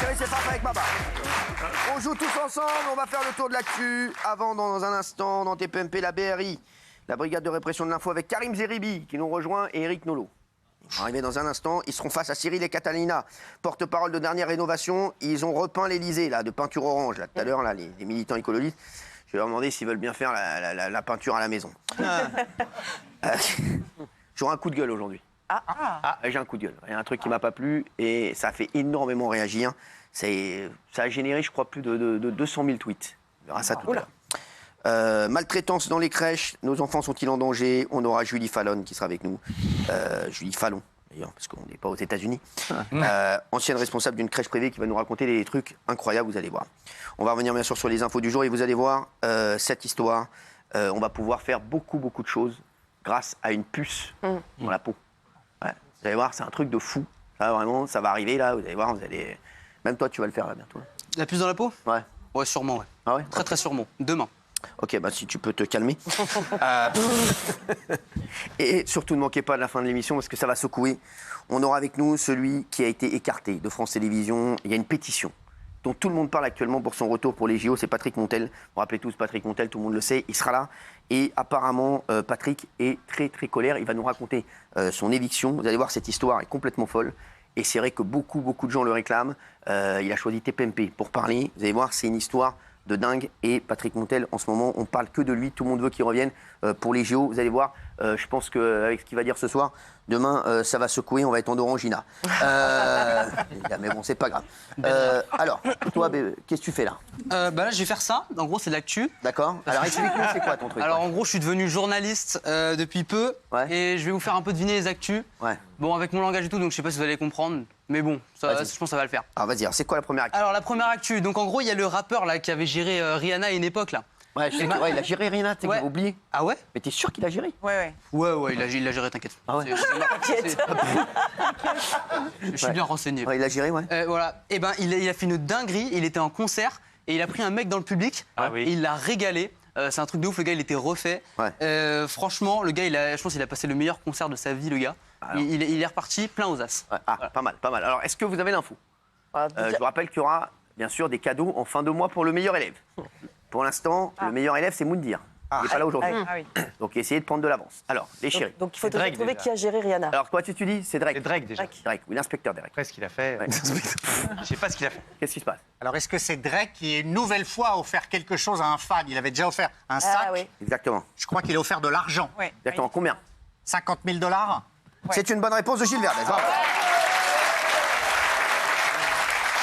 Chérie, c'est Farf avec Baba. On joue tous ensemble, on va faire le tour de l'actu. Avant, dans un instant, dans TPMP, la BRI, la brigade de répression de l'info avec Karim Zeribi qui nous rejoint et Eric Nolot. Ils vont arriver dans un instant, ils seront face à Cyril et Catalina, porte-parole de Dernière Rénovation. Ils ont repeint l'Elysée là, de peinture orange. Là, tout à l'heure, les militants écologistes, je vais leur demander s'ils veulent bien faire la peinture à la maison. J'aurai un coup de gueule aujourd'hui. J'ai un coup de gueule. Il y a un truc qui m'a pas plu et ça a fait énormément réagir. Ça a généré, je crois, plus de 200 000 tweets. On verra ça tout à l'heure. Maltraitance dans les crèches, nos enfants sont-ils en danger? On aura Julie Fallon qui sera avec nous. Julie Fallon, d'ailleurs, parce qu'on n'est pas aux États-Unis. Ancienne responsable d'une crèche privée qui va nous raconter des trucs incroyables, vous allez voir. On va revenir bien sûr sur les infos du jour et vous allez voir cette histoire. On va pouvoir faire beaucoup de choses grâce à une puce dans la peau. Ouais. Vous allez voir, c'est un truc de fou. Ça, vraiment, ça va arriver là, vous allez voir, même toi tu vas le faire là bientôt. La puce dans la peau? Ouais. Ouais, sûrement, ouais. Ah ouais? Très sûrement. Demain. Ok, bah si tu peux te calmer. Et surtout ne manquez pas de la fin de l'émission parce que ça va secouer. On aura avec nous celui qui a été écarté de France Télévisions. Il y a une pétition dont tout le monde parle actuellement pour son retour pour les JO, c'est Patrick Montel. Vous vous rappelez tous Patrick Montel, tout le monde le sait, il sera là. Et apparemment, Patrick est très colère. Il va nous raconter son éviction. Vous allez voir, cette histoire est complètement folle. Et c'est vrai que beaucoup de gens le réclament. Il a choisi TPMP pour parler. Vous allez voir, c'est une histoire de dingue. Et Patrick Montel, en ce moment, on parle que de lui. Tout le monde veut qu'il revienne pour les JO. Vous allez voir, je pense qu'avec ce qu'il va dire ce soir, demain, ça va secouer, on va être en orangina. Mais bon, c'est pas grave. Alors, toi, qu'est-ce que tu fais là? Là, je vais faire ça. En gros, c'est de l'actu. D'accord. Alors, explique-nous, c'est quoi ton truc? Alors, en gros, je suis devenu journaliste depuis peu. Ouais. Et je vais vous faire un peu deviner les actus. Ouais. Bon, avec mon langage et tout, donc je sais pas si vous allez comprendre. Mais bon, je pense que ça va le faire. Alors, vas-y, c'est quoi la première actu? Alors, la première actu. Donc, en gros, il y a le rappeur là qui avait géré Rihanna à une époque là. Ouais, je sais il a géré Rihanna, t'as oublié. Ah ouais? Mais t'es sûr qu'il a géré? Ouais, il a géré, t'inquiète. Ah ouais. Je suis bien renseigné. Ouais, il a géré, ouais. Voilà. Et ben, il a fait une dinguerie. Il était en concert et il a pris un mec dans le public et il l'a régalé. C'est un truc de ouf. Le gars, il était refait. Ouais. Franchement, le gars, je pense qu'il a passé le meilleur concert de sa vie, le gars. Il est reparti plein aux as. Ouais. Voilà. Pas mal. Alors, est-ce que vous avez l'info? Je vous rappelle qu'il y aura bien sûr des cadeaux en fin de mois pour le meilleur élève. Pour l'instant, le meilleur élève, c'est Moundir. Il n'est pas là aujourd'hui. Donc, essayez de prendre de l'avance. Alors, les chéris. Donc, il faut trouver qui a géré Rihanna. Alors, toi, tu dis, c'est Drake. C'est Drake déjà. Drake, oui, l'inspecteur Drake. Après ce qu'il a fait. Je sais pas ce qu'il a fait. Qu'est-ce qui se passe? Alors, est-ce que c'est Drake qui, une nouvelle fois, offert quelque chose à un fan? Il avait déjà offert un sac. Oui. Exactement. Je crois qu'il a offert de l'argent. Ouais. Exactement. Combien? 50 000 $. C'est une bonne réponse de Gilles Verdez. Bravo.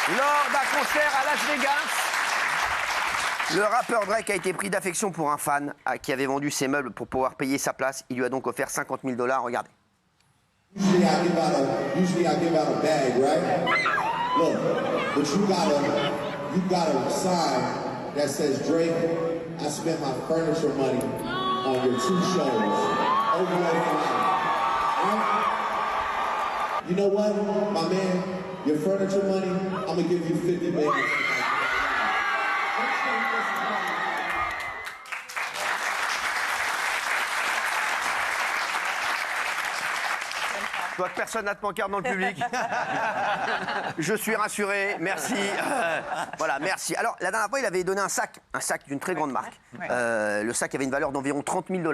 Lors d'un concert à Las Vegas, le rappeur Drake a été pris d'affection pour un fan qui avait vendu ses meubles pour pouvoir payer sa place. Il lui a donc offert 50 000 $. Regardez. Usually I give out a bag, right? Look, but you gotta sign that says Drake, I spent my furniture money on your 2 shows. Over right? You know what, my man, your furniture money, I'm gonna give you 50 million. Je vois que personne n'a de pancarte dans le public. Je suis rassuré, merci. Voilà, merci. Alors, la dernière fois, il avait donné un sac d'une très grande marque. Le sac avait une valeur d'environ 30 000 $.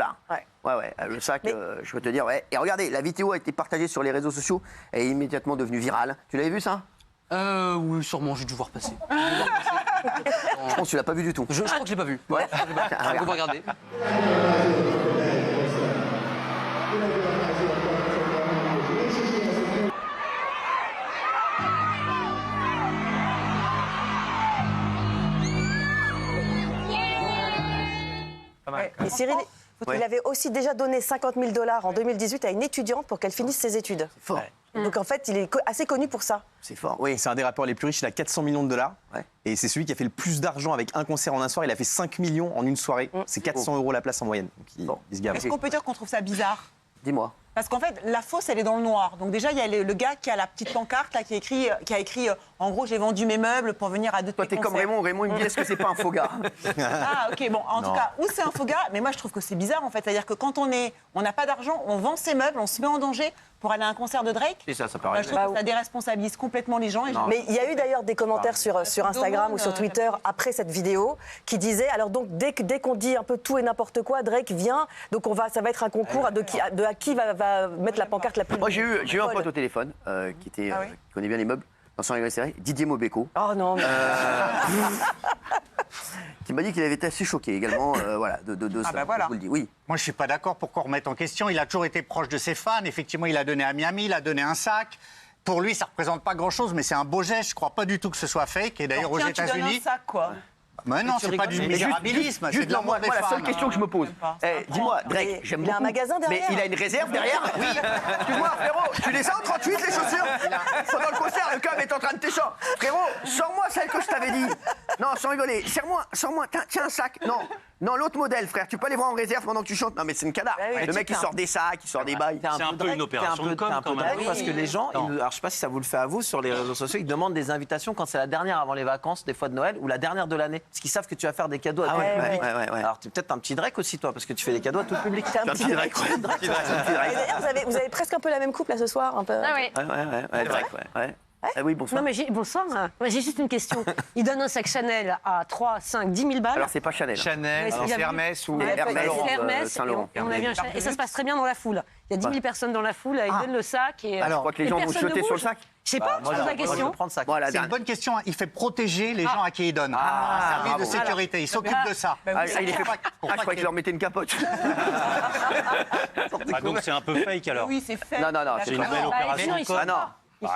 Ouais, le sac, je peux te dire, ouais. Et regardez, la vidéo a été partagée sur les réseaux sociaux, elle est immédiatement devenue virale. Tu l'avais vu, ça? Oui, sûrement, j'ai dû voir passer. Je pense que tu l'as pas vu du tout. Je crois que je l'ai pas vu. Ouais. On va regarder. Et Cyril, il avait aussi déjà donné 50 000 $ en 2018 à une étudiante pour qu'elle finisse ses études. Fort. Donc en fait, il est assez connu pour ça. C'est fort, oui. C'est un des rappeurs les plus riches, il a 400 millions de $. Ouais. Et c'est celui qui a fait le plus d'argent avec un concert en un soir. Il a fait 5 millions en une soirée. C'est 400 € la place en moyenne. Donc il se gave. Est-ce qu'on peut dire qu'on trouve ça bizarre? Dis-moi. Parce qu'en fait, la fausse, elle est dans le noir. Donc déjà, il y a le gars qui a la petite pancarte là, qui a écrit en gros, j'ai vendu mes meubles pour venir à 2 de Toi, tes t'es comme concerts. Raymond, il me dit, est-ce que c'est pas un faux gars? Ah, ok, bon, en tout cas, ou c'est un faux gars, mais moi, je trouve que c'est bizarre, en fait. C'est-à-dire que quand on n'a pas d'argent, on vend ses meubles, on se met en danger pour aller à un concert de Drake. Et ça Bah, paraît. je trouve que ça déresponsabilise complètement les gens. Mais il y a eu d'ailleurs des commentaires sur Instagram ou sur Twitter après cette vidéo qui disaient alors donc dès qu'on dit un peu tout et n'importe quoi, Drake vient, donc ça va être un concours à qui va mettre la pancarte la plus. Moi, j'ai eu un pote au téléphone qui connaît bien les meubles, dans son série, Didier Maubeco. Oh non. Mais... qui m'a dit qu'il avait été assez choqué également voilà, de ça. bah voilà. Je vous le dis, oui. Moi, je suis pas d'accord pour qu'on remette en question. Il a toujours été proche de ses fans. Effectivement, il a donné à Miami, il a donné un sac. Pour lui, ça représente pas grand-chose, mais c'est un beau geste. Je crois pas du tout que ce soit fake. Et d'ailleurs, aux Tiens, tu donnes un États-Unis. sac, quoi. Mais non, c'est pas du misérabilisme, c'est de l'amour des moi, fans. la seule question que je me pose, dis-moi, Drake, j'aime il a un beaucoup, magasin derrière. mais il a une réserve derrière. Oui. Excuse-moi, frérot, tu les as en 38 les chaussures pendant le concert, le câble est en train de t'échapper. Frérot, sors-moi celle que je t'avais dit. Non, sans rigoler, sors-moi, tiens un sac. Non, l'autre modèle, frère, tu peux aller voir en réserve pendant que tu chantes. Non, mais c'est une cadavre. Le mec, il sort des sacs, il sort des bails. C'est un peu une opération de com, quand même. Parce que les gens, alors je sais pas si ça vous le fait à vous, sur les réseaux sociaux, ils demandent des invitations quand c'est la dernière avant les vacances, des fois de Noël, ou la dernière de l'année. Parce qu'ils savent que tu vas faire des cadeaux à tout le public. Ouais. Alors tu es peut-être un petit Drake aussi, toi, parce que tu fais des cadeaux à tout le public. C'est un petit Drake. Et d'ailleurs, vous avez presque un peu la même coupe là ce soir, un peu. Ah oui. Ouais, Drake, ouais. Ah oui, bonsoir. Non, mais bonsoir. Moi, j'ai juste une question. Il donne un sac Chanel à 3, 5, 10 000 balles. Alors, c'est pas Chanel. Chanel, Ouais, c'est Hermès ou Hermès, Saint-Laurent. et on a vu un Chanel. Et ça se passe très bien dans la foule. Il y a 10 000 personnes dans la foule, il donne le sac. Et, Alors, je crois que les gens vont se jeter sur le sac. Je sais pas, je pose la question. Voilà, C'est une bonne question. Il fait protéger les gens à qui il donne. Un service de sécurité. Il s'occupe de ça. il est fait pas. Je crois qu'il leur mettait une capote. Donc c'est un peu fake alors. Oui, c'est fait. Non, C'est une belle opération de com. Ah non.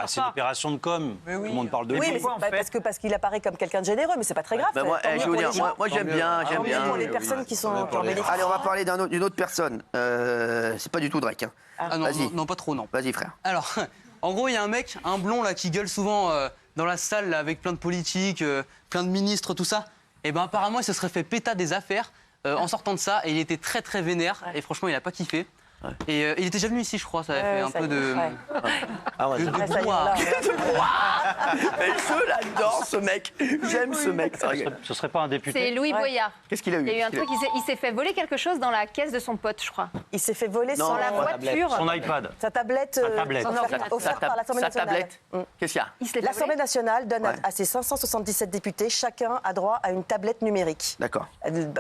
C'est une opération de com. Tout le monde parle de Oui, lui. mais parce qu'il apparaît comme quelqu'un de généreux, mais c'est pas très grave. Moi, Tant mieux je pour veux les dire, gens. moi j'aime bien. Tant mieux pour les personnes qui sont en bénéfice. Allez, on va parler d'une autre personne. C'est pas du tout Drake. Ah non, Vas-y. non, pas trop, non. Vas-y, frère. Alors, en gros, il y a un mec, un blond là, qui gueule souvent dans la salle là, avec plein de politiques, plein de ministres, tout ça. Et ben apparemment, il se serait fait péta des affaires en sortant de ça, et il était très très vénère. Et franchement, il a pas kiffé. Et il était déjà venu ici, je crois. Ça avait fait un peu de. Ah ouais, de ça y est, brouhaha. là. Mais je l'adore, ce mec. J'aime ce mec. Ce serait pas un député. C'est Louis Boyard. Qu'est-ce qu'il a eu Il y a eu un truc, il s'est fait voler quelque chose dans la caisse de son pote, je crois. Il s'est fait voler Non, son La voiture. Son iPad. sa tablette tablette. offerte par l'Assemblée Sa nationale. tablette. Qu'est-ce qu'il y a Il se l'est fait L'Assemblée voler. nationale donne Ouais. à ses 577 députés, chacun a droit à une tablette numérique. D'accord.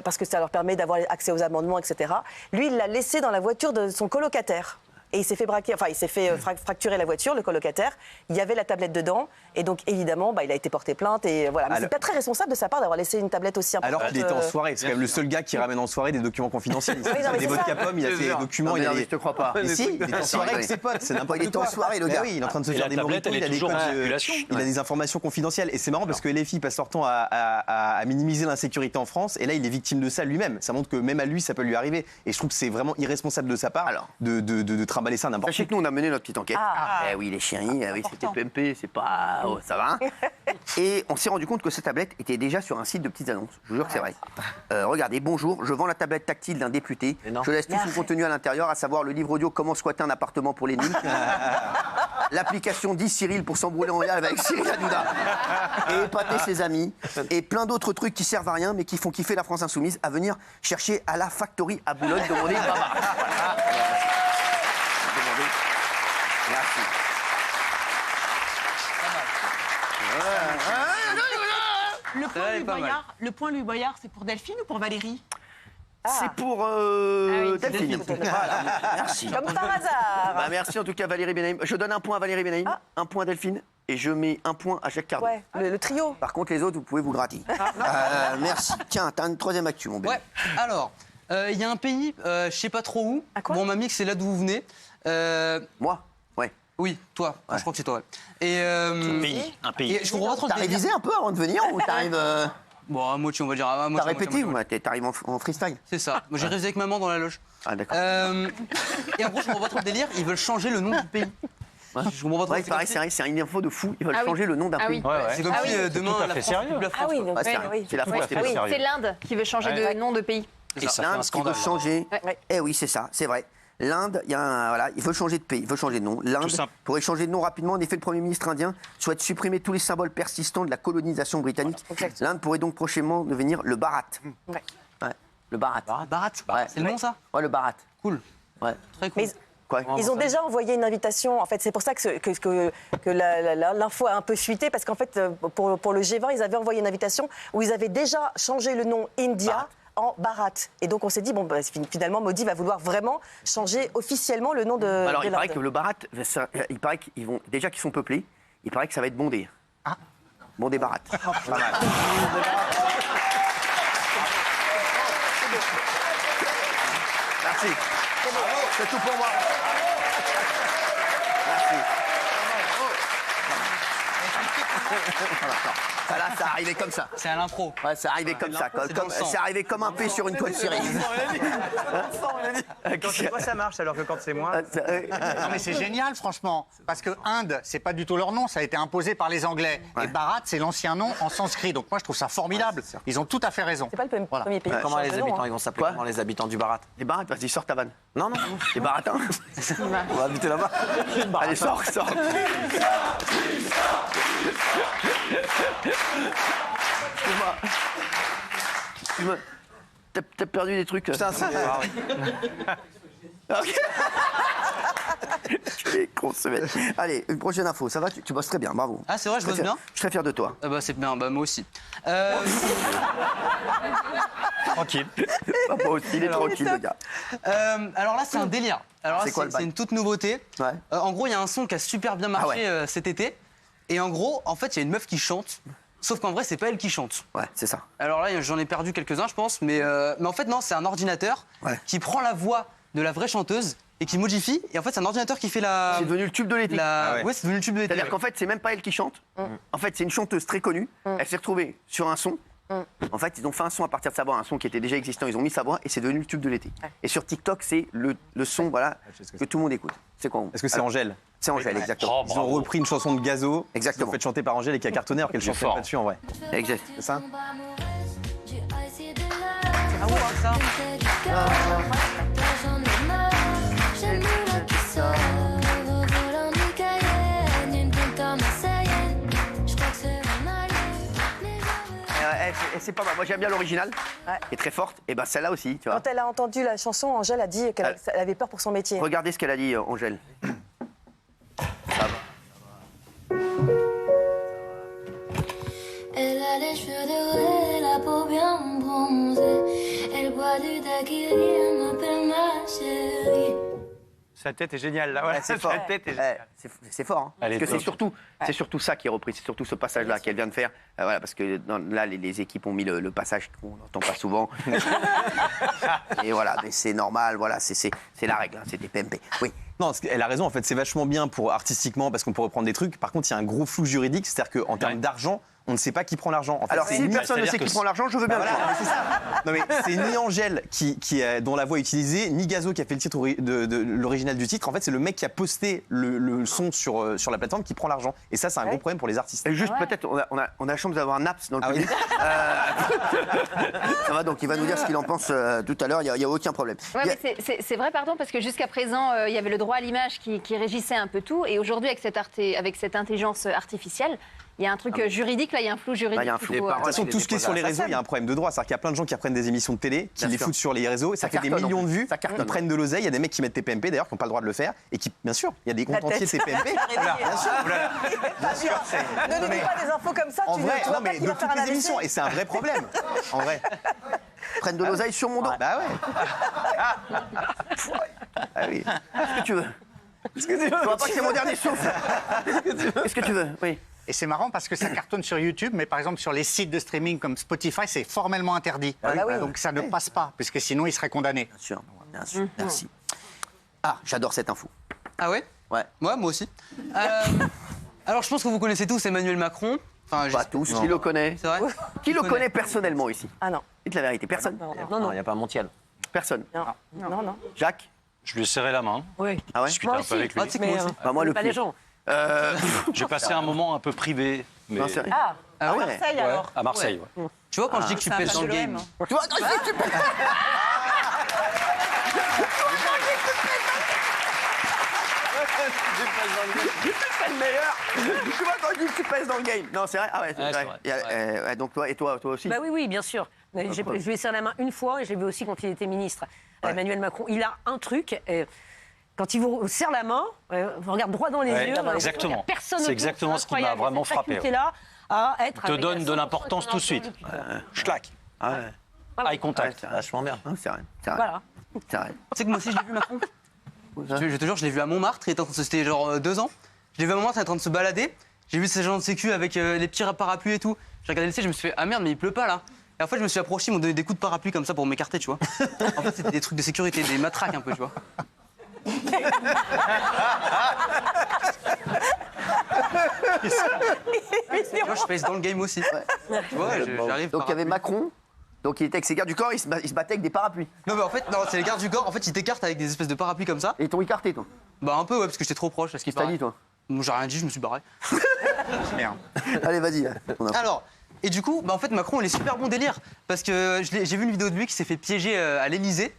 Parce que ça leur permet d'avoir accès aux amendements, etc. Lui, il l'a laissé dans la voiture de son colocataire. Et il s'est fait braquer, enfin, il s'est fait fracturer la voiture, le colocataire. Il y avait la tablette dedans. Et donc, évidemment, il a été porté plainte. Et voilà. Mais c'est pas très responsable de sa part d'avoir laissé une tablette aussi importante. Alors qu'il était en soirée. C'est quand même le seul gars qui ramène en soirée des documents confidentiels. Oui, non, mais Des c'est vodka ça. pomme, il a fait des documents. Non, Il a mais je te crois pas. Mais si, il était en soirée avec ses potes. C'est n'importe Il était en quoi. soirée, le Mais gars. oui, il est en train de se Et faire la des tablette, moritos. elle Il est a des toujours en codes, circulation. il a des informations confidentielles. Et c'est marrant parce que LFI passe leur temps à minimiser l'insécurité en France. Et là, il est victime de ça lui-même. Ça montre que même à lui, ça peut lui arriver. Et je trouve que c'est vraiment irresponsable de sa part de trimballer ça n'importe Sachez que nous, on a mené notre petite enquête. Eh oui, les chéris, oui, c'était PMP, c'est pas. Oh, ça va. Et on s'est rendu compte que cette tablette était déjà sur un site de petites annonces. Je vous jure que c'est vrai. Regardez, bonjour, je vends la tablette tactile d'un député. Je laisse tout son contenu à l'intérieur, à savoir le livre audio Comment squatter un appartement pour les nuls. L'application 10 Cyril pour s'embrouler en réel avec Cyril Hanouna. Et épater ses amis. Et plein d'autres trucs qui servent à rien, mais qui font kiffer la France Insoumise à venir chercher à la Factory à Boulogne demander Baba. Merci. Le point Louis Boyard, c'est pour Delphine ou pour Valérie? C'est pour Delphine. Voilà, merci. Comme par hasard. Bah, merci en tout cas Valérie Benaïm. Je donne un point à Valérie Benaïm, un point à Delphine et je mets un point à Jacques Cardin. Ouais, le trio. Par contre les autres vous pouvez vous gratter. Merci. Tiens, t'as une troisième actu mon bébé. Ouais, alors, il y a un pays, je sais pas trop où. quoi Bon, mamie, c'est là d'où vous venez. Moi. Ouais. Oui, toi. Je crois que c'est toi. Ouais. Et, Un pays. et je comprends pas trop le T'as délire. révisé un peu avant de venir ou t'arrives Bon, à moitié, on va dire. À T'as moitié, répété à moitié. ou t'arrives en freestyle? C'est ça. Moi, j'ai révisé avec maman dans la loge. Ah d'accord. Et en gros, je comprends pas trop le délire. Ils veulent changer le nom du pays. Je comprends pas trop. Ouais, pareil, c'est vrai, c'est une info de fou. Ils veulent Ah oui. changer le nom d'un Ah pays. oui. C'est comme si demain tout à la fait France sérieux. coupe la France. Ah oui, quoi. donc, Ouais, c'est oui, vrai. oui. C'est la France. Tout à fait sérieux. C'est l'Inde qui veut changer Ouais. de nom de pays. C'est ça fait un l'Inde qui veut scandale. changer. Ouais. Eh oui, c'est ça, c'est vrai. L'Inde, voilà, il veut changer de pays, il veut changer de nom. L'Inde Tout simple. pourrait changer de nom rapidement. En effet, le Premier ministre indien souhaite supprimer tous les symboles persistants de la colonisation britannique. Exact. L'Inde pourrait donc prochainement devenir le Bharat. Ouais. Ouais, le Bharat. Barat. Ouais. C'est le nom, ça? Ouais, le Bharat. Cool. Ouais. Très cool. Quoi? Ils ont déjà envoyé une invitation. En fait, c'est pour ça que l'info a un peu fuité, parce qu'en fait, pour le G20, ils avaient envoyé une invitation où ils avaient déjà changé le nom India en Bharat. Et donc, on s'est dit, bon, bah, finalement, Modi va vouloir vraiment changer officiellement le nom de Alors, de il paraît l'Inde. que le Bharat, il paraît qu'ils vont, déjà qu'ils sont peuplés, il paraît que ça va être bondé. Ah. Bondé Bharat. Pas mal. Merci. C'est tout pour moi. Merci. Voilà. Ça, là, ça arrivait comme ça. C'est à l'impro. Ouais, ça arrivait comme ça. C'est arrivé comme un P sur une toile cirée. Quand c'est moi, ça marche, alors que quand c'est moi. Non, mais c'est génial, franchement. Parce que Inde, c'est pas du tout leur nom, ça a été imposé par les Anglais. Et Bharat, c'est l'ancien nom en sanskrit. Donc moi, je trouve ça formidable. Ils ont tout à fait raison. C'est pas le premier pays. Comment les qui change de nom, habitants, hein. ils vont s'appeler comment les habitants du Bharat? Les Bharat, vas-y, sors ta vanne. Non, non. Les Bharatins. On va habiter là-bas. Allez, sors. Excuse-moi. T'as perdu des trucs. Putain, c'est Ok. Quel con, ce mec. Allez, une prochaine info. Ça va, tu bosses très bien, bravo. Ah, c'est vrai, je bosse bien. Je serais fier de toi. Ah bah c'est bien, bah moi aussi. Tranquille. Moi aussi, il est tranquille, le gars. Alors là, c'est un délire. Alors là, C'est quoi le bail? c'est une toute nouveauté. Ouais. En gros, il y a un son qui a super bien marché cet été. Et en gros, en fait, il y a une meuf qui chante. Sauf qu'en vrai, c'est pas elle qui chante. Ouais, c'est ça. Alors là, j'en ai perdu quelques-uns, je pense. Mais en fait, non, c'est un ordinateur qui prend la voix de la vraie chanteuse et qui modifie. Et en fait, c'est un ordinateur qui fait la... C'est devenu le tube de l'été. Ouais, c'est devenu le tube de l'été. C'est-à-dire qu'en fait, c'est même pas elle qui chante. En fait, c'est une chanteuse très connue. Elle s'est retrouvée sur un son. En fait, ils ont fait un son à partir de sa voix, un son qui était déjà existant. Ils ont mis sa voix et c'est devenu le tube de l'été. Et sur TikTok, c'est le son voilà, que tout le monde écoute. C'est quoi? Est-ce que c'est Angèle? C'est Angèle, exactement. Ils ont repris une chanson de Gazo, Exactement. fait chanter par Angèle et qui a cartonné alors qu'elle chantait pas dessus en vrai. Exact. C'est ça? Ah ouais, c'est ça. C'est pas mal. Moi, j'aime bien l'original, qui est très forte. Et ben celle-là aussi, tu vois. Quand elle a entendu la chanson, Angèle a dit qu'elle avait peur pour son métier. Regardez ce qu'elle a dit, Angèle. Ça va. Elle a les cheveux dorés, la peau bien bronzée. Elle boit du daiquiri, elle m'appelle ma chérie. Sa tête est géniale, là. Voilà, c'est fort. Sa tête est géniale. C'est fort, hein. Elle est Parce que top. c'est surtout ça qui est repris, c'est surtout ce passage-là qu'elle vient de faire. Voilà, parce que là, les équipes ont mis le passage qu'on n'entend pas souvent. Et voilà, mais c'est normal, voilà, c'est la règle, hein, c'est des PMP. Oui. Non, elle a raison, en fait, c'est vachement bien pour artistiquement parce qu'on peut reprendre des trucs. Par contre, il y a un gros flou juridique, c'est-à-dire qu'en termes d'argent, on ne sait pas qui prend l'argent. En fait, Alors, si personne ne sait qui prend l'argent, je veux bien le prendre. C'est ça. Non, mais c'est ni Angèle dont la voix est utilisée, ni Gazo qui a fait le titre de l'original du titre. En fait, c'est le mec qui a posté le son sur la plateforme qui prend l'argent. Et ça, c'est un gros problème pour les artistes. Et juste, peut-être, on a la chance d'avoir Naps dans le public. Ça va, donc il va nous dire ce qu'il en pense tout à l'heure, il n'y a aucun problème. Ouais, mais c'est vrai, pardon, parce que jusqu'à présent, il y avait le droit à l'image qui régissait un peu tout. Et aujourd'hui, avec cette intelligence artificielle, il y a un truc juridique, là, il y a un flou juridique. Il y a un flou. De toute façon, tout ce qui est sur les réseaux, il y a un problème de droit. C'est-à-dire qu'il y a plein de gens qui apprennent des émissions de télé, qui les foutent sur les réseaux, ça fait des millions de vues, ils prennent de l'oseille. Il y a des mecs qui mettent TPMP d'ailleurs, qui n'ont pas le droit de le faire, et qui, bien sûr, il y a des comptes entiers de TPMP. Bien sûr. Ne nous dis pas des infos comme ça, En tu vrai, vois non, pas mais qu'il de va faire toutes un les émissions, et AVC. c'est un vrai problème. En vrai. Prennent de l'oseille sur mon dos. Bah ouais. Ah oui. Qu'est-ce que tu veux? Tu vois pas que c'est mon dernier souffle? Qu'est-ce que tu veux? Oui. Et c'est marrant parce que ça cartonne sur YouTube, mais par exemple sur les sites de streaming comme Spotify, c'est formellement interdit. Donc ça ne passe pas, puisque sinon il serait condamné. Bien sûr, merci. Ah, j'adore cette info. Ah ouais? Ouais. Ouais, moi aussi. Alors, je pense que vous connaissez tous Emmanuel Macron. Enfin, Pas tous, qui le connaît? C'est vrai? Qui le connaît personnellement ici? Ah non. Dites la vérité, personne? Non, il n'y a pas Montiel. Personne? Non. Jacques? Je lui ai serré la main. Oui. Ah ouais? Discuter un peu avec lui. Ah, tu sais que moi aussi. Bah, moi, le Pas plus. les gens. J'ai passé un moment un peu privé. Mais... Non, sérieux? Ah ouais? Marseille, Ouais, alors. à Marseille, ouais. Tu vois, quand je dis que tu C'est un pèses fan dans de le game. l'OM, hein. Tu vois, quand je dis que tu pèses... C'est le meilleur. Tu vois, quand je dis que tu pèses dans le game. Non, c'est vrai. Ah ouais, c'est Ouais, vrai. c'est vrai. Ouais, donc toi aussi. Bah oui, bien sûr. Mais je lui ai serré la main une fois et j'ai vu aussi quand il était ministre. Emmanuel Macron. Il a un truc. Quand il vous serre la main, vous regarde droit dans les Ouais, yeux. on a l'impression exactement. qu'il y a personne C'est autour, exactement ce qui m'a incroyable. vraiment Cette frappé, ouais. faculté-là à être Te avec donne de 100% l'importance tout de suite. depuis. Clac. Eye contact. C'est vachement bien. C'est vrai. C'est vrai. Voilà. C'est vrai. Tu sais que moi aussi, je l'ai vu, Macron. Je te jure, je l'ai vu à Montmartre. C'était genre 2 ans. Je l'ai vu à Montmartre, il est en train de se balader. J'ai vu ces gens de sécu avec les petits parapluies et tout. J'ai regardé le ciel, je me suis fait ah merde, mais il pleut pas là. Et en fait, je me suis approché, ils m'ont donné des coups de parapluie comme ça pour m'écarter, tu vois. En fait, c'était des trucs de sécurité, des matraques un peu, tu vois. Moi, je pèse dans le game aussi. Tu vois, j'arrive. Donc il y avait Macron. Donc il était avec ses gardes du corps, il se battait avec des parapluies. Non, mais en fait, non, c'est les gardes du corps. En fait, ils t'écartent avec des espèces de parapluies comme ça. Et ils t'ont écarté, toi? Bah, un peu, ouais, parce que j'étais trop proche. Qu'est-ce que t'as dit, toi? Moi, j'ai rien dit, je me suis barré. Merde. Allez, vas-y. Alors, et du coup, bah, en fait, Macron, il est super bon délire. Parce que j'ai vu une vidéo de lui qui s'est fait piéger à l'Elysée.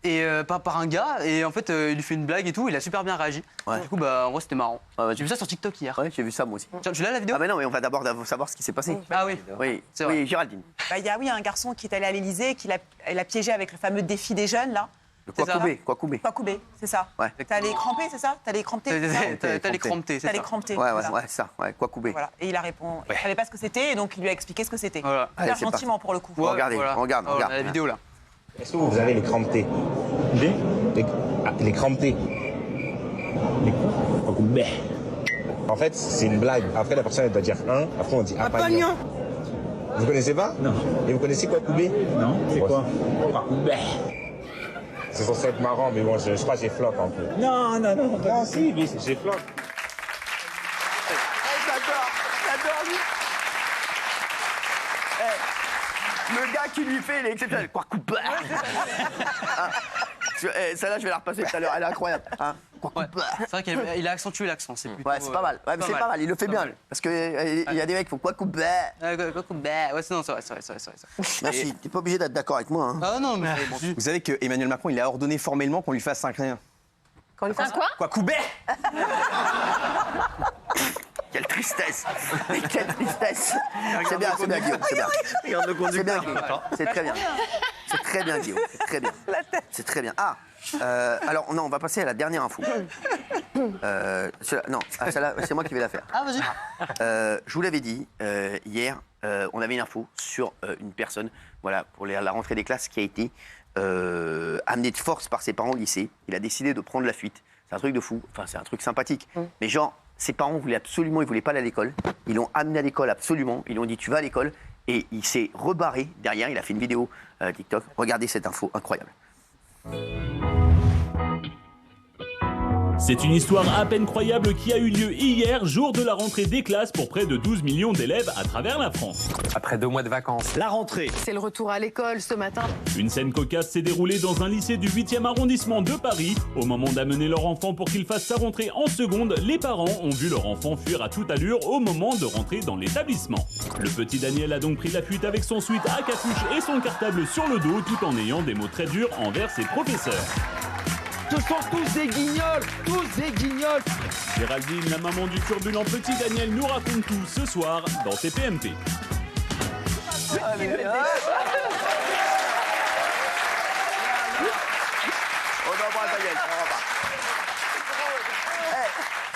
Et par un gars, et en fait, il lui fait une blague et tout, il a super bien réagi. Ouais. Du coup, bah, en vrai, c'était marrant. Ouais, J'ai vu ça sur TikTok hier. Ouais, j'ai vu ça moi aussi. Tu l'as la vidéo? Ah, mais non, mais on va d'abord savoir ce qui s'est passé. Ah oui. Oui, C'est vrai. oui, Géraldine. Bah, il y a un garçon qui est allé à l'Élysée, elle a piégé avec le fameux défi des jeunes, là. Le C'est ça. Kwakubé. Kwakubé, c'est ça. Ouais. T'as les crampés, c'est ça? T'as les crampés, c'est ça? T'as les crampés, c'est T'as les ça. crampés. Ouais, voilà. ouais, ça, ouais, Kwakubé. Voilà. Et il a répondu. Il savait pas ce que c'était, et donc il lui a expliqué ce que c'était. Voilà. Allez, Hyper c'est gentiment pour le coup. Ouais, Regardez, voilà. regarde. On a la vidéo là. Est-ce que vous avez les crampés? Les crampés. En fait, c'est une blague. Après, la personne elle doit dire un, après on dit apagnon. Vous connaissez pas? Non. Et vous connaissez Kwakubé? Non. C'est quoi? Kwakubé. C'est censé être marrant, mais bon, je crois que j'ai flop un peu. Non, si, mais j'ai flop. J'adore lui. Le gars qui lui fait, il est exceptionnel. Kwakubé. Celle-là, je vais la repasser tout à l'heure, elle est incroyable. Hein. Ouais. C'est vrai qu'il a accentué l'accent, c'est plutôt. Ouais, c'est pas mal. Ouais, mais c'est pas mal, il le fait bien. Lui. Parce qu'il y a des mecs qui font Kwakubé. Ouais, c'est vrai. Merci, t'es pas obligé d'être d'accord avec moi. Hein. Ah non, mais bon. Vous savez que Emmanuel Macron, il a ordonné formellement qu'on lui fasse un rien. Quand il fait Un quoi? Kwakubé. Quelle tristesse. Mais quelle tristesse. C'est bien, Guillaume, c'est bien. C'est bien, Guillaume. C'est très bien. C'est très bien, Guillaume. C'est très bien. C'est très bien. Ah, alors, non, on va passer à la dernière info. Celle-là, c'est moi qui vais la faire. Ah, vas-y. Je vous l'avais dit, hier, on avait une info sur une personne, voilà, pour la rentrée des classes, qui a été amené de force par ses parents au lycée. Il a décidé de prendre la fuite. C'est un truc de fou. Enfin, c'est un truc sympathique. Mais genre, ses parents voulaient absolument, ils voulaient pas aller à l'école. Ils l'ont amené à l'école absolument. Ils lui ont dit, tu vas à l'école. Et il s'est rebarré derrière. Il a fait une vidéo TikTok. Regardez cette info incroyable. C'est une histoire à peine croyable qui a eu lieu hier, jour de la rentrée des classes pour près de 12 millions d'élèves à travers la France. Après 2 mois de vacances. La rentrée. C'est le retour à l'école ce matin. Une scène cocasse s'est déroulée dans un lycée du 8e arrondissement de Paris. Au moment d'amener leur enfant pour qu'il fasse sa rentrée en seconde, les parents ont vu leur enfant fuir à toute allure au moment de rentrer dans l'établissement. Le petit Daniel a donc pris la fuite avec son sweat à capuche et son cartable sur le dos tout en ayant des mots très durs envers ses professeurs. Ce sont tous des guignols, Géraldine, la maman du turbulent petit Daniel, nous raconte tout ce soir dans TPMP.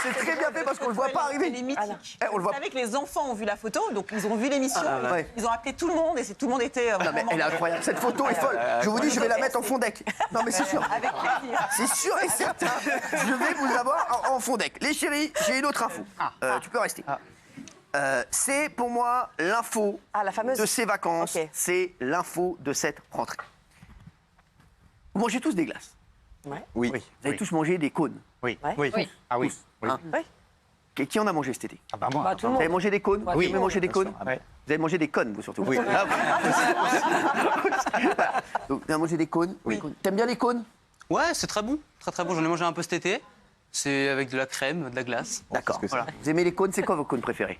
C'est très bien fait parce qu'on le voit pas arriver. Il est mythique. On le voit. Vous savez que les enfants ont vu la photo, donc ils ont vu l'émission. Ouais. Ils ont appelé tout le monde et tout le monde était. Non, mais elle est incroyable. Cette photo est folle. Je vous dis, je vais la mettre en fond deck. Non, mais c'est sûr. Avec plaisir. C'est sûr et certain. Je vais vous avoir en fond deck. Les chéris, j'ai une autre info. Tu peux rester. C'est pour moi l'info de ces vacances. Okay. C'est l'info de cette rentrée. Vous mangez tous des glaces. Oui. Vous avez tous mangé des cônes. Oui. Ah oui. Hein. Qui en a mangé cet été? Ah bah moi. Vous avez mangé des cônes? Oui. Vous avez mangé des cônes? Oui. Vous avez mangé des cônes, vous surtout? Oui. Donc, vous avez mangé des cônes? Oui. T'aimes bien les cônes? Ouais, c'est très bon. Très bon. J'en ai mangé un peu cet été. C'est avec de la crème, de la glace. D'accord. Voilà. Vous aimez les cônes? C'est quoi vos cônes préférés?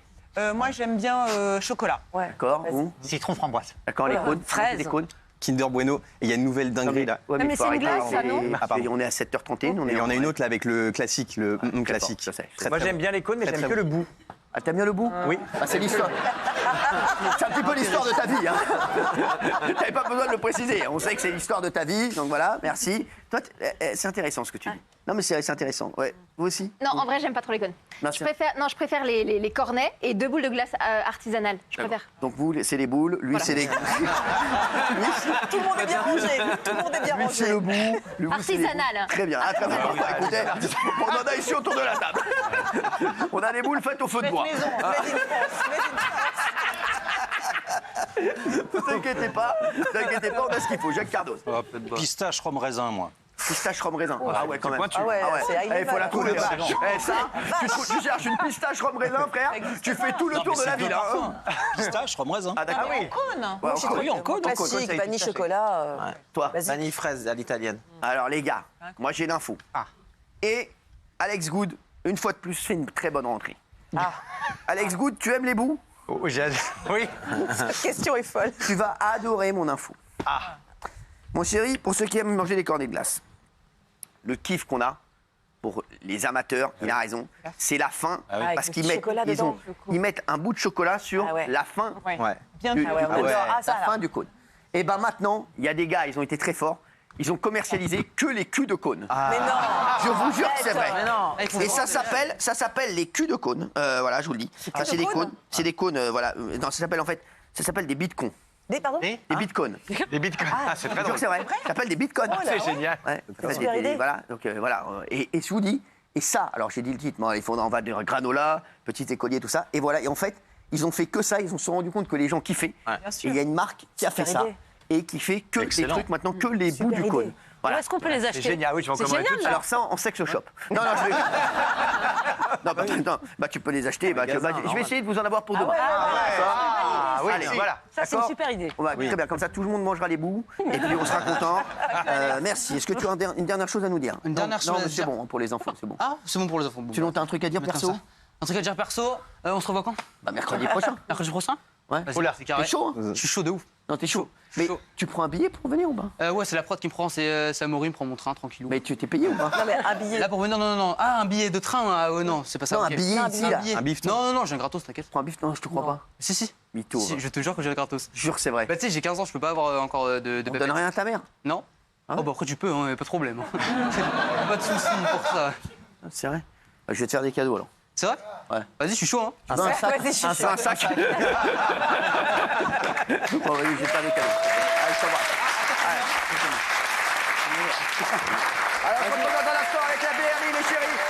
Moi, j'aime bien chocolat. D'accord. Vous? Citron framboise. D'accord, les cônes? Fraises. Des cônes? Kinder Bueno. Et il y a une nouvelle dinguerie là. Ouais, mais faut c'est une arrêter, glace, ça, non? on est à 7h31. Et il y en a une autre là avec le classique, le classique. Je sais. Moi j'aime bien les cônes, mais Très, j'aime très que bon. le bout. Ah, t'aimes bien le bout? Oui. Ah, c'est l'histoire. C'est un petit peu l'histoire de ta vie. Hein. T'avais pas besoin de le préciser. On sait que c'est l'histoire de ta vie, donc voilà, merci. Toi, c'est intéressant ce que tu dis. Non, mais c'est intéressant. Ouais. Vous aussi? Non, en vrai, j'aime pas trop les cônes. Non, Je préfère les cornets et 2 boules de glace artisanales. Je préfère. Donc vous, c'est les boules, lui, c'est les... Tout le monde est bien rangé. Tout le monde est bien Lui, c'est rangé. le bout. Le bout, c'est les Artisanal. boules. Très bien. Ah, très bien. Bah, écoutez, on en a ici autour de la table. On a des boules faites au feu de bois. Ne t'inquiétez pas, on a ce qu'il faut. Jacques Cardos. Pistache, rhum, raisin, moi. Pistache rhum raisin. Ah ouais, quand même. Ah ouais, c'est high Il faut la level. trouver. Ça, tu cherches une pistache rhum raisin, frère. Tu fais tout le tour de la ville. Hein. Pistache, rhum, raisin. Ah d'accord. En cône. Ouais, en cône. Classique, vanille, chocolat. Toi. Vanille fraise à l'italienne. Alors les gars, moi j'ai l'info. Et Alex Good, une fois de plus, fait une très bonne rentrée. Alex Good, tu aimes les bouts? Oui. Cette question est folle. Tu vas adorer mon info. Mon chéri, pour ceux qui aiment manger des cornets de glace, le kiff qu'on a, pour les amateurs, il a raison, c'est la fin, parce qu'ils mettent, ils mettent un bout de chocolat sur la fin, Bien du, fait. du cône. La fin du cône. Et ben maintenant, il y a des gars, ils ont été très forts, ils ont commercialisé que les culs de cône. Mais non. Je vous jure que c'est vrai. Mais non. Et ça s'appelle les culs de cône. Voilà, je vous le dis. Ça, c'est des cônes. C'est des cônes. Voilà. Non, ça s'appelle des bitcoins. Pardon? Des bitcoins. Les bitcoins. Je C'est très vous jure drôle. que c'est vrai. Ça s'appelle des bitcoins. C'est génial. Ouais. Super idée. Voilà. Donc voilà. Et je vous dis. Et ça, alors j'ai dit le titre, mais on va dire granola, petit écolier, tout ça. Et voilà. Et en fait, ils ont fait que ça. Ils se sont rendus compte que les gens kiffaient. Et il y a une marque qui a fait ça et qui fait que des trucs maintenant, que les bouts du cône. Où est-ce qu'on peut les acheter? C'est génial, oui, tu vas en commander tout de suite. Alors ça, en sex shop. Non, tu peux les acheter. Je vais essayer de vous en avoir pour demain. Oui, Allez, voilà. Ça, c'est une super idée. Très bien, comme ça tout le monde mangera les bouts et puis on sera content. Merci. Est-ce que tu as une dernière chose à nous dire? Une dernière chose à c'est dire. bon pour les enfants, c'est bon. Ah, c'est bon pour les enfants. Bon, Sinon, t'as un truc à dire perso? Un truc à dire perso, on se revoit quand? Mercredi prochain. Mercredi prochain? Ouais. Oula, c'est carré. T'es chaud, hein? Je suis chaud de ouf. Non, t'es chaud. Mais tu prends un billet pour venir ou pas? Ouais, c'est la prod qui me prend, c'est Amaury me prend mon train tranquillou. Mais tu t'es payé ou pas? Non, mais un billet. Là pour venir, non. Ah, un billet de train, non, c'est pas ça. Non, ok. un billet ici, là. Un billet. Non, j'ai un gratos, t'inquiète. Prends un bif? Non, je te crois pas. Si. Mytho. Si, je te jure que j'ai le gratos. Jure que c'est vrai. Bah, tu sais, j'ai 15 ans, je peux pas avoir encore de On donne rien à ta mère? Non. Oh, bah après, tu peux, pas de problème. Pas de soucis pour ça. C'est vrai? Je vais te faire des cadeaux alors. C'est vrai? Ouais. Vas-y, je suis chaud, hein. Un sac? Un sac? Bon, vas-y, j'ai pas des cadeaux. Allez, ça va. Alors, on se retrouve dans la soirée avec la BRI, les chéris.